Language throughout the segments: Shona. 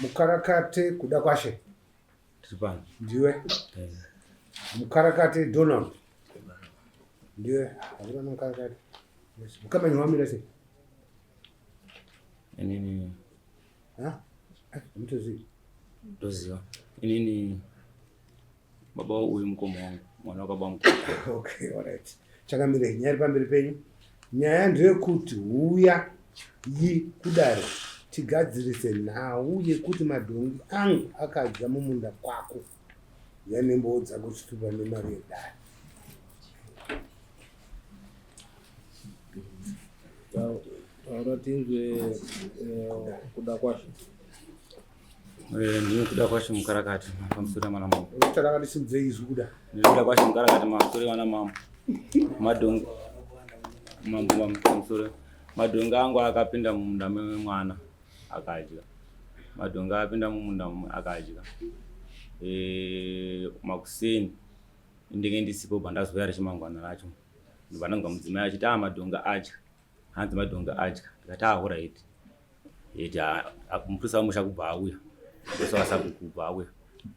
Mukarakate kuda kwashe Tripana ndiwe mukarakate Donald ndiwe akuna mukarakate mukamenya wamira sei inini mtozi doziwa inini baba uyu mukoma wangu mwana wakaba mukoma. Okay, alright. Chakamire nyari pamberi penyu nyaya ndeyekuti uya yi kudare tigadzirise nhau yekuti madhongi angu akadya mumunda kwako yanembowo dzako chitupa nemari yedare. Taura tinzwe kuda kwashe. Ndino kuda kwashe mukarakati pamusoro mwana mama. Tarakati simudze izwi kuda. Ndino kuda kwashe mukarakati pamusoro mwana mama. Madhongi mambo pamusoro. Madhongi angu akapinda mumunda memwana akadya. Madhongi akapinda mumunda akadya. Makuseni ndenge ndisipo bandazouya richimangwana racho. Ndovananga mudzimai achiti madhongi adya. Hanzi madhongi adya. Ndikati alright. Muprista wamusha kubva auya. Muprista wasabhuku kubva auya.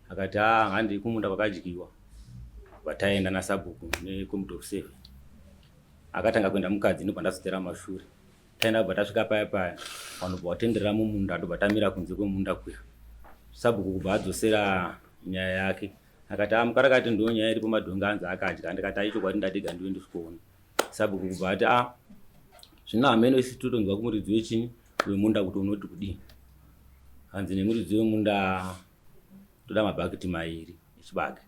Akati handi kumunda kwakadyiwa. Vataenda nasabhuku nekomudhoru 7. Akatanga kuenda mukadzi ndobva ndazotera mashure. Taenda kubva tasvika paya paya. Vanobva vatenderera mumunda ndobva tamira kunze kwemunda kuya. Sabhuku kubva adzosera nyaya yake. Akati mukarakati ndo nyaya iripo madhongi anzi akadya. Ndikati aichokwadi ndadiga ndiwe ndisikuona. Sabhuku kubva ati zvino hameno isi totonzwa kumuridzi wechinyi wemunda kuti unoti kudii. Hanzi nemuridzi wemunda toda mabhakiti 2 echibage.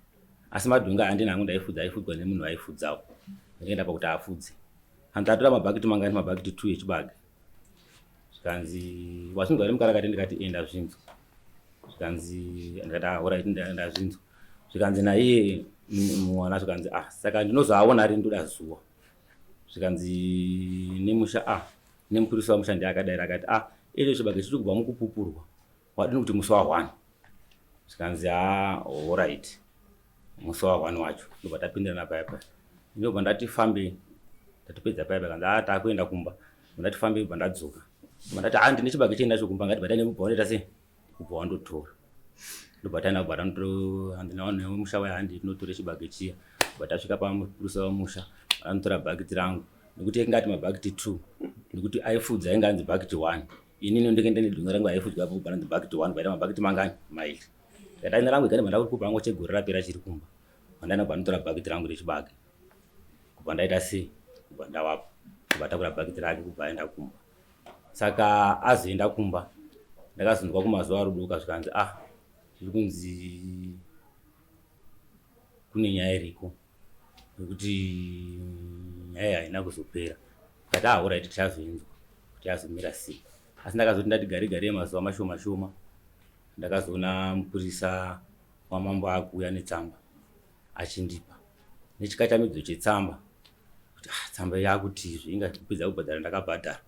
Asi madhongi handina hangu ndaifudza aifudzwa nemunhu aifudzawo. Ndikaenda pakuti afudze. Hanzi atora mabhakiti mangani mabhakiti 2 echibage. Zvikanzi wasinzwa iri mukarakati ndikati enda zvinzwa. Zvikanzi ndikati alright ndaenda zvinzwa. Zvikanzi naiye mwana zvikanzi saka ndinozoaona ri ndoda zuwa. Zvikanzi nemusha nemuprista wamusha ndiakadaira akati ito chibage chiri kubva mukupupurwa. Wadini kuti musi wa1. Zvikanzi alright. Musi wa1 wacho ndobva tapindirana paya paya. Ndobva ndati fambe tatopedza paya paya kanzi takuenda kumba. Ndati fambe bva ndadzoka. Ndati ndine chibage cheinacho kumba ngati bata nemubva wanoita sei kubva wandotora. Ndobva taenda kubva handinawo nemusha wahandi tinotora chibage chiya. Ndobva tasvika pamuprista wamusha. Anotora bhakiti rangu nekuti ingati mabhakiti 2 nekuti aifudza inganzi bhakiti 1. Inini ndikende nedhongi rangu aifudza apo bananzi bhakiti 1 baita mabhakiti mangani 2. Ndataina rangu igani banda kupa rangu chegore rapera chiri kumba. Mandaina banotora bhakiti rangu rechibage. Kubva ndaita sei kubva ndawapa. Kubva takura bhakiti rake kubva aenda kumba. Saka azoenda kumba ndakazonzwa kumazuva ruduka zvikanzi zviri kunzi kune nyaya iriko nekuti nyaya haina kuzopera. Kati alright tichazoinzwa kuti azomira sei. Asi ndakazoti ndati gari mazuva mashoma shoma ndakazoona muprista wamambo akuuya netsamba achindipa nechikatamidzo chetsamba kuti tsamba yakuti ingapedza kubhadhara ndakabhadhara.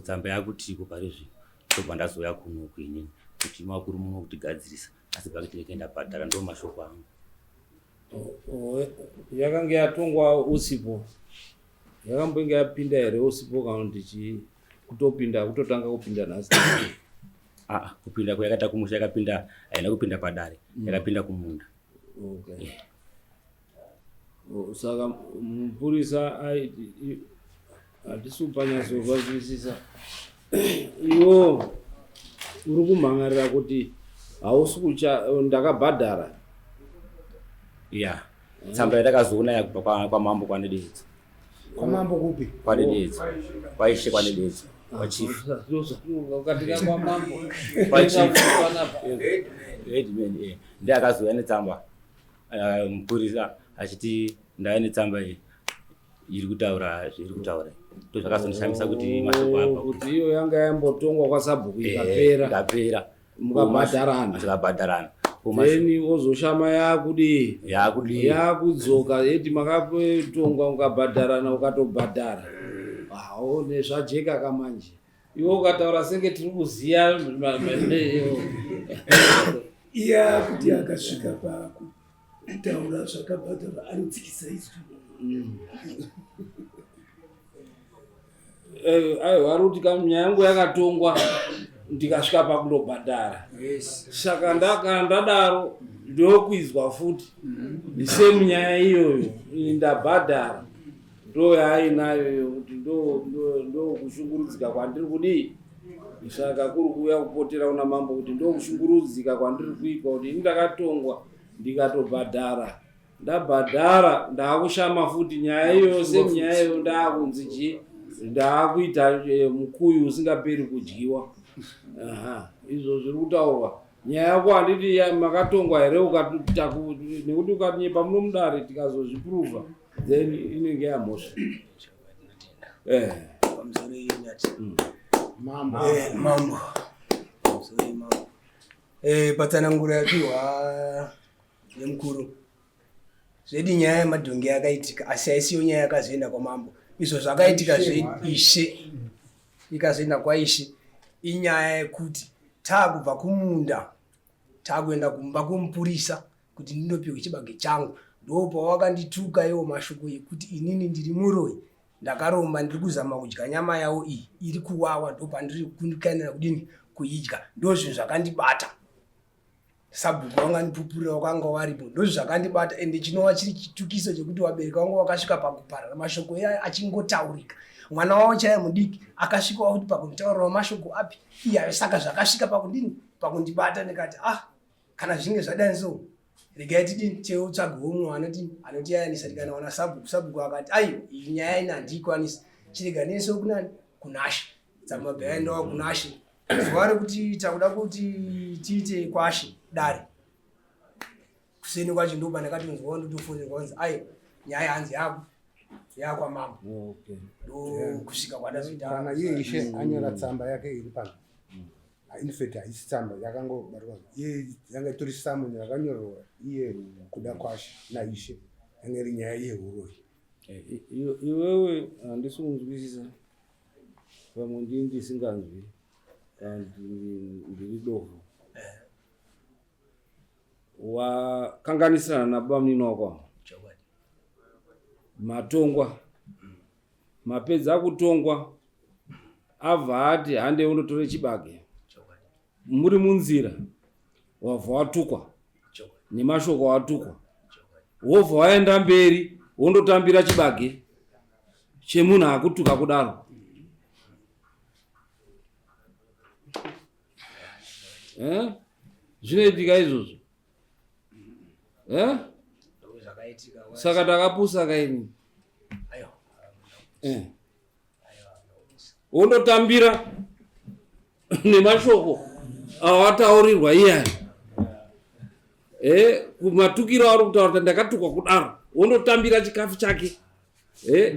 Tsamba yakutiko pari zvino. Ndobva ndazoya kuno kwenini kuti makuru muno kutigadzirisa asi bhakiti rekuenda bhadhara ndo mashoko angu. Yakanga yatongwa usipo. Yakambenge yapinda here usipo kana ndichi kutopinda kutotanga kupinda nhasi. Kupinda kwayakata kumusha yakapinda haina kupinda padare. Yakapinda kumunda. Okay. Saka mupurisa hatisupanyaso vazvisisa. Iwo uri kumhangarira kuti hausi ndakabhadhara. Tsamba yatakazoona yakubva kwamambo kwanededzi. Kwamambo kupi? Kwanededzi. Kwaishe kwanededzi. Kwachifu. Ukatika kwamambo. Kwachifu. Ndiye akazoya netsamba. Mupurisa achiti ndaya netsamba iyi iri kutaura zviri kutaura. Ndozvakazondishamisa kuti mashoko apa. Kuti iyo yanga yambotongwa kwasabhuku ikapera. Mukabhadharana. Tikabhadharana. Then ozoshama yakudzoka eti makapetongwa ukabhadharana ukatobhadhara. Nezvajeka kamanje. Iwo ukataura senge tiri kuziya kuti akasvika pakutaura zvakabhadhara anotsikisa izvi. Vari kuti nyaya yangu yakatongwa ndikasvika pakundobhadhara. Saka ndadaro ndokuizwa futi semunyaya iyoyo ndabhadhara ndoyainayoyo kuti ndo kushungurudzika kwandiri kudii. Saka kuri kuuya kupotera una mambo kuti ndo kushungurudzika kwandiri kuitwa kuti ndakatongwa ndikatobhadhara. Ndabhadhara ndakushama futi nyaya iyoyo semunyaya iyoyo ndakunzi ndakuita mukuyu usingaperi kudyiwa. Izvo zviri kutaurwa. Nyaya yako handiti makatongwa here nekuti ukatinyepa munomudare tikazozvipuruva then inenge yamhosva. Mambo. Patsanangura yapiwa yemukuru zvedi nyaya yemadhongi yakaitika asi haisiyo nyaya yakazoenda kwamambo. Izvo zvakaitika zveishe ikazoenda kwaishe inyaya yekuti taakubva kumunda taakuenda kumba kumupurisa kuti ndinopiwe chibage changu. Ndopawakandituka iwo mashoko ekuti inini ndiri muroi ndakaromba ndiri kuzama kudya nyama yawo iyi iri kuwawa, ndopandiri kundikanira kudini kuidya. Ndozvinhu zvakandibata. Sabhuku wangandipupurira wakanga waripo. Ndozvinhu zvakandibata ende chinova chiri chitukiso chekuti wabereka wangu wakasvika pakuparara mashoko iyayo achingotaurika. Mwana wawo chaiye mudiki akasvikawo kuti pakunditaurirawo mashoko api iyayo. Saka zvakasvika pakundini pakundibata ndikati kana zvinge zvadani so regai tidini teutsvagewo mumwe anotiyayanisa tikana wana sabhuku. Sabhuku akati aiwa iyi nyaya ina handikwanisi chirega neso kunani kunashe dzamabhaya endawo kunashe. Zuva rekuti takuda kuti tiite kwashe dare kuseni kwacho ndoba ndakatonzwawo ndotofonera kunzi aiwa nyaya hanzi yakwamambo. Kusvika kwadazoita kana iye ishe anyora tsamba yake iri pano. In fact haisi tsamba yakangobatwa iye yanga itori samoni yakanyorwa iye kuda kwashe naishe yanga iri nyaya yeuroi. Iwewe handisi kunzwisisa pamwe ndini ndisinganzwi ndiri dovhu. Wakanganisirana nababa munini wako matongwa mapedza kutongwa abva ati hande undotore chibage muri munzira wabva watukwa nemashoko watukwa wobva waenda mberi wondotambira chibage chemunhu akutuka kudaro. Zvinoitika izvozvo. Saka takapusa kaini wondotambira nemashoko awataurirwa iyani. Kumatukiro ari kutaura kuti ndakatukwa kudaro wondotambira chikafu chake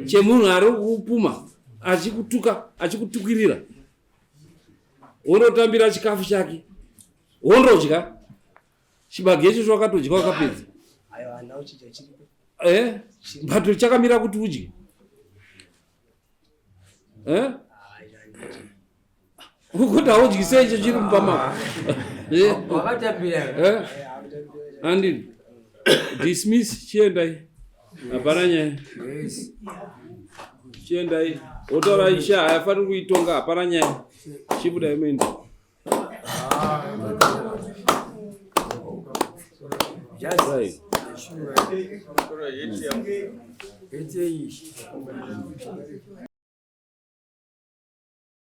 chemunhu ari kupuma achikutuka achikutukirira wondotambira chikafu chake wondodya chibage icho wakatodya wakapedza. Bhato chakamira kuti udye. Ukuti haudyise icho chiri mupamako. Andini dismiss chiendai hapana nyaya. Chiendai wotaura isha hayafaniri kuitonga hapana nyaya. Chibuda imeni. Right.